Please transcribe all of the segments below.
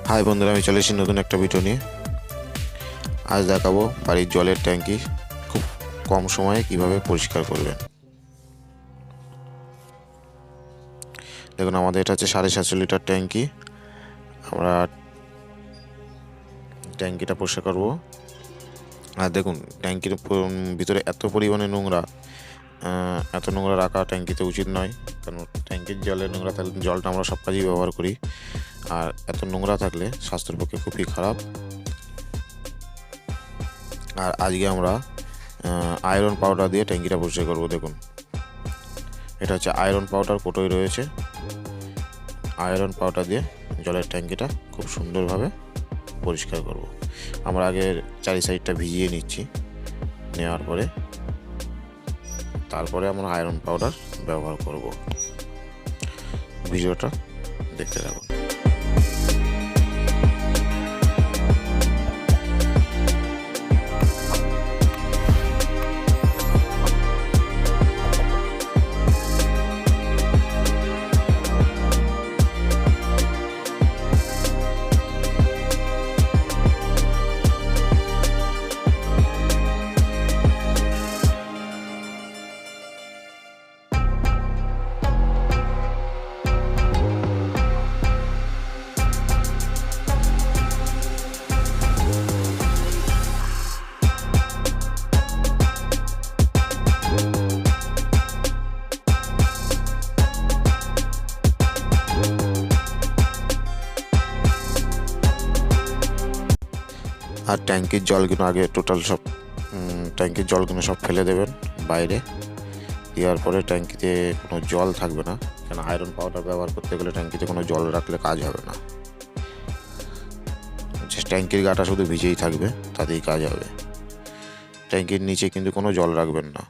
High বন্ধুরা, আমি চলে এসেছি নতুন একটা ভিডিও নিয়ে। আজ দেখাবো বাড়ির জলের ট্যাঙ্কি খুব কম সময়ে কিভাবে পরিষ্কার করবেন। দেখুন, আমাদের এটা হচ্ছে 750 লিটার ট্যাঙ্কি। আমরা ট্যাঙ্কিটা পরিষ্কার করব। আর দেখুন, ট্যাঙ্কির ভিতরে এত পরিমাণে নোংরা, এত নোংরা রাখা ট্যাঙ্কিতে উচিত নয়, কারণ ট্যাঙ্কির জলে নোংরা থাকলে, জলটা আমরা সব কাজেই ব্যবহার করি, আর এত নোংরা থাকলে স্বাস্থ্যের পক্ষে খুবই খারাপ। আর আজকে আমরা আয়রন পাউডার দিয়ে ট্যাঙ্কিটা পরিষ্কার করব। দেখুন, এটা হচ্ছে আয়রন পাউডার, কোটোই রয়েছে। আয়রন পাউডার দিয়ে জলের ট্যাঙ্কিটা খুব সুন্দরভাবে পরিষ্কার করব। আমরা আগে চারি সাইডটা ভিজিয়ে নিচ্ছি, নেওয়ার পরে তারপরে আমরা আয়রন পাউডার ব্যবহার করব। ভিডিওটা দেখতে থাকুন। আর ট্যাঙ্কির জলগুলো আগে ট্যাঙ্কির জলগুলো সব ফেলে দেবেন বাইরে। দেওয়ার পরে ট্যাঙ্কিতে কোনো জল থাকবে না, কেন আয়রন পাউডার ব্যবহার করতে গেলে ট্যাঙ্কিতে কোনো জল রাখলে কাজ হবে না। ট্যাঙ্কির গাটা শুধু ভিজেই থাকবে, তাতেই কাজ হবে। ট্যাঙ্কির নিচে কিন্তু কোনো জল রাখবেন না।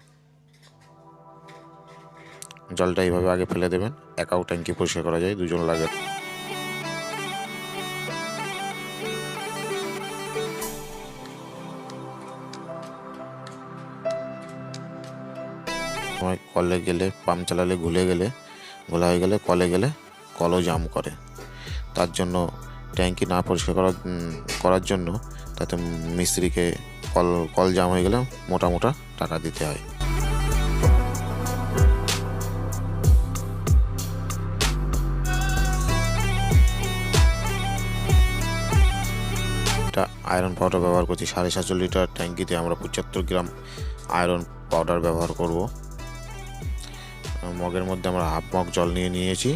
জলটা এইভাবে আগে ফেলে দেবেন। একাও ট্যাঙ্কি পরিষ্কার করা যায়, দুজন লাগে। কলে গেলে, পাম্প চালালে ঘোলা হয়ে গেলে কলে গেলে কলও জাম করে। তার জন্য ট্যাঙ্কি না পরিষ্কার করার জন্য তাতে মিস্ত্রিকে কল জাম হয়ে গেলে মোটা মোটা টাকা দিতে হয়। এটা আয়রন পাউডার ব্যবহার করছি। 750 লিটার ট্যাঙ্কিতে আমরা 75 গ্রাম আয়রন পাউডার ব্যবহার করব। মগের মধ্যে আমরা হাফ মগ জল নিয়েছি,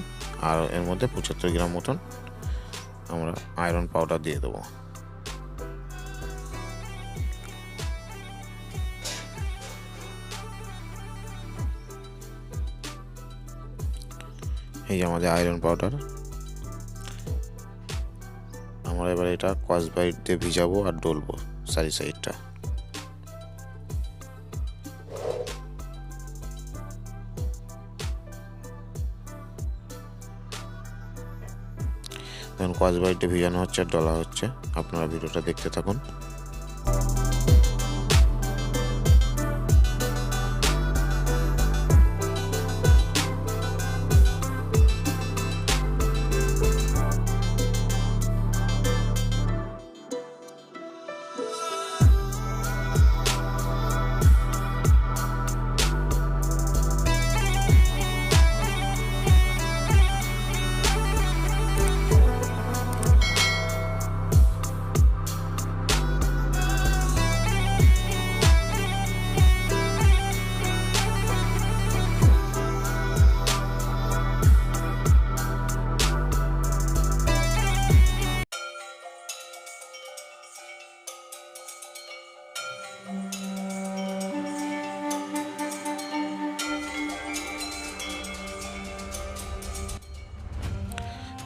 আর এর মধ্যে 75 গ্রাম মতন আমরা আয়রন পাউডার দিয়ে দেবো। এই যে আমাদের আয়রন পাউডার। আমরা এবার এটা কস বাইট দিয়ে ভিজাবো আর ডলবো চারি সাইডটা। এখন কস বাইটে ভিজানো হচ্ছে আর ডলা হচ্ছে। আপনারা ভিডিওটা দেখতে থাকুন।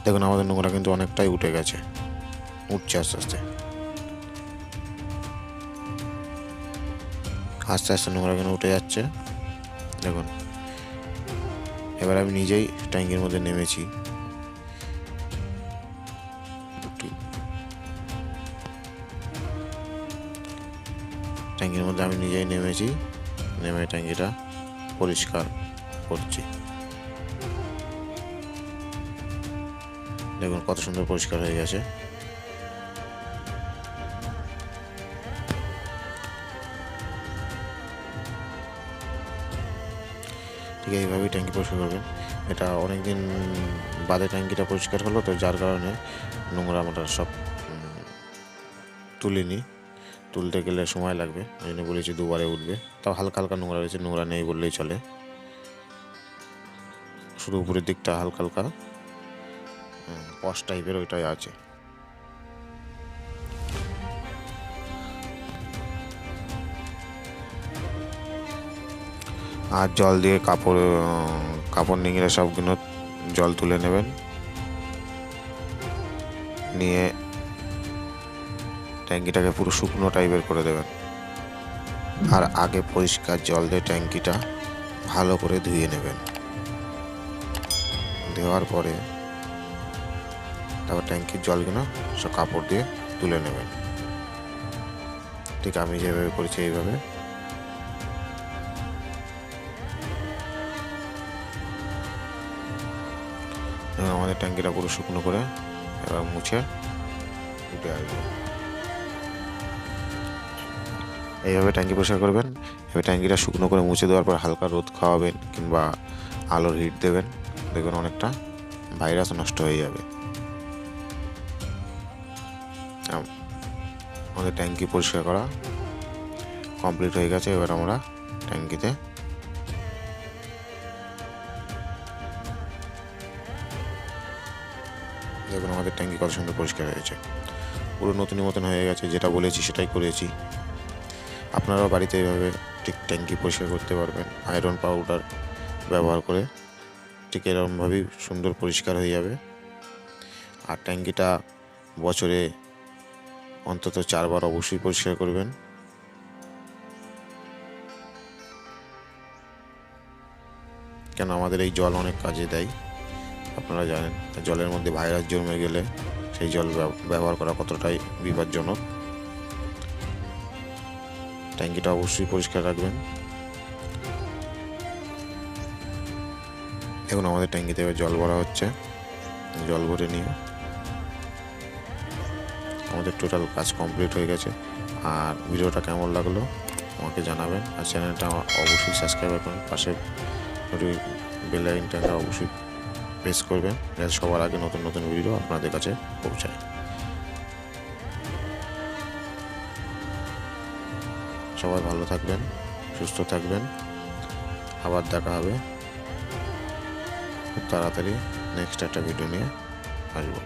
দেখুন, আমাদের নোংরা কিন্তু অনেকটাই উঠে গেছে, উঠছে আস্তে আস্তে আস্তে আস্তে নোংরা কিন্তু উঠে যাচ্ছে। দেখুন, এবার আমি নিজেই ট্যাঙ্কির মধ্যে নেমেছি। ট্যাঙ্কির মধ্যে আমি নিজেই নেমেছি, নেমে ট্যাঙ্কিটা পরিষ্কার করছি। দেখুন কত সুন্দর পরিষ্কার হয়ে গেছে। ঠিক এইভাবেই ট্যাঙ্কি পরিষ্কার করবেন। এটা অনেক দিন বাদে ট্যাঙ্কিটা পরিষ্কার হলো, তো যার কারণে নোংরা আমরা সব তুলিনি। তুলতে গেলে সময় লাগবে, ওই জন্য বলেছি দুবারে উঠবে। তাও হালকা হালকা নোংরা রয়েছে, নোংরা নেই বললেই চলে। শুধু উপরের দিকটা হালকা হালকা পশ টাইপের ওইটাই আছে। আর জল দিয়ে কাপড় নিংড়ে সবগুলো জল তুলে নেবেন, নিয়ে ট্যাঙ্কিটাকে পুরো শুকনো টাইপের করে দেবেন। আর আগে পরিষ্কার জল দিয়ে ট্যাঙ্কিটা ভালো করে ধুয়ে নেবেন। দেওয়ার পরে তারপর ট্যাঙ্কির জলগুলো সব কাপড় দিয়ে তুলে নেবেন। ঠিক আমি যেভাবে করেছি এইভাবে। আমাদের ট্যাঙ্কিটা পুরো শুকনো করে এবার মুছে উঠে আসবে। এইভাবে ট্যাঙ্কি পরিষ্কার করবেন। এবার ট্যাঙ্কিটা শুকনো করে মুছে দেওয়ার পর হালকা রোদ খাওয়াবেন কিংবা আলোর হিট দেবেন, দেখবেন অনেকটা ভাইরাস নষ্ট হয়ে যাবে। আমাদের ট্যাঙ্কি পরিষ্কার করা কমপ্লিট হয়ে গেছে। এবার আমরা ট্যাঙ্কিতে দেখুন আমাদের ট্যাঙ্কি কত সুন্দর পরিষ্কার হয়েছে, পুরো নতুনের মতন হয়ে গেছে। যেটা বলেছি সেটাই করেছি। আপনারাও বাড়িতে এইভাবে ঠিক ট্যাঙ্কি পরিষ্কার করতে পারবেন আয়রন পাউডার ব্যবহার করে। ঠিক এরকমভাবেই সুন্দর পরিষ্কার হয়ে যাবে। আর ট্যাঙ্কিটা বছরে অন্তত 4 বার অবশ্যই পরিষ্কার করবেন। কেন আমাদের এই জল অনেক কাজে দেয়, আপনারা জানেন। জলের মধ্যে ভাইরাস জমে গেলে সেই জল ব্যবহার করা কতটাই বিপজ্জনক। ট্যাঙ্কিটা অবশ্যই পরিষ্কার রাখবেন। দেখুন আমাদের ট্যাঙ্কিতে এবার জল ভরা হচ্ছে। জল ভরে নিয়ে আমাদের টোটাল কাজ কমপ্লিট হয়ে গেছে। আর ভিডিওটা কেমন লাগলো আমাকে জানাবেন। আর চ্যানেলটা অবশ্যই সাবস্ক্রাইব করবেন, পাশে বেল আইকনটা অবশ্যই প্রেস করবেন, যাতে সবার আগে নতুন নতুন ভিডিও আপনাদের কাছে পৌঁছায়। সবাই ভালো থাকবেন, সুস্থ থাকবেন। আবার দেখা হবে খুব তাড়াতাড়ি নেক্সট একটা ভিডিও নিয়ে আসবো।